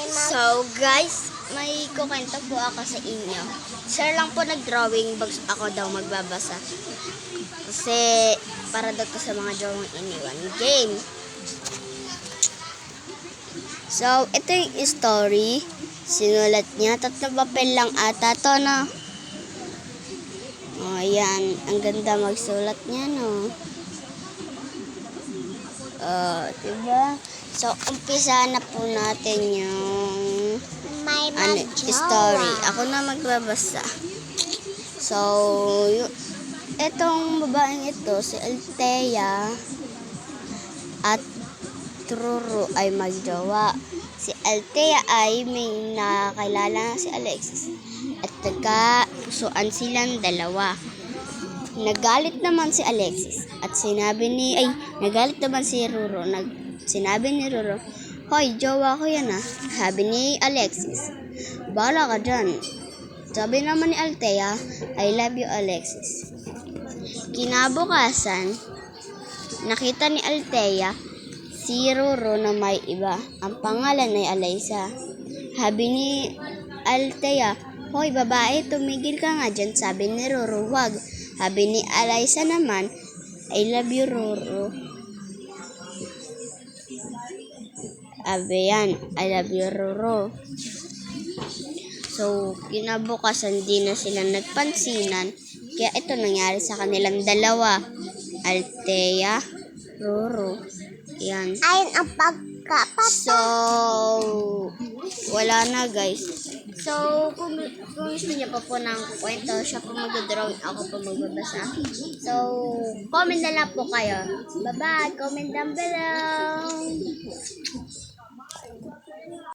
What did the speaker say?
So guys, may kukwento po ako sa inyo. Sir lang po nag-drawing, bags ako daw magbabasa. Kasi para daw to sa mga drawing iniwan. Game! So, ito yung story. Sinulat niya. 3 papel lang ata to, no? Oh, yan. Ang ganda magsulat niya, no? Diba? So, umpisa na po natin yung story. Ako na magbabasa. So, etong babaeng ito, si Althea at Ruru ay magjowa. Si Althea ay may nakakilala si Alexis at nagkapusuan silang dalawa. Nagalit naman si Alexis at nagalit naman si Ruru. Sinabi ni Ruru, "Hoy, jowa ko yan ah." Sabi ni Alexis, "Bahala ka dyan." Sabi naman ni Althea, "I love you, Alexis." Kinabukasan, nakita ni Althea si Ruru na may iba. Ang pangalan ay Alyssa. Sabi ni Althea, "Hoy, babae, tumigil ka nga dyan." Sabi ni Ruru, "Wag." Sabi ni Alyssa naman, "I love you, Ruru." Sabi yan, "I love you, Ruru." So, kinabukasan di na sila nagpansinan. Kaya ito nangyari sa kanilang dalawa. Althea, Ruru. Yan. Ayun ang pagkapat. So, wala na guys. So, kung gusto niyo pa po ng kwento, siya po mag-drawing, ako po magbabasa. So, comment na lang po kayo. Bye-bye. Comment down below.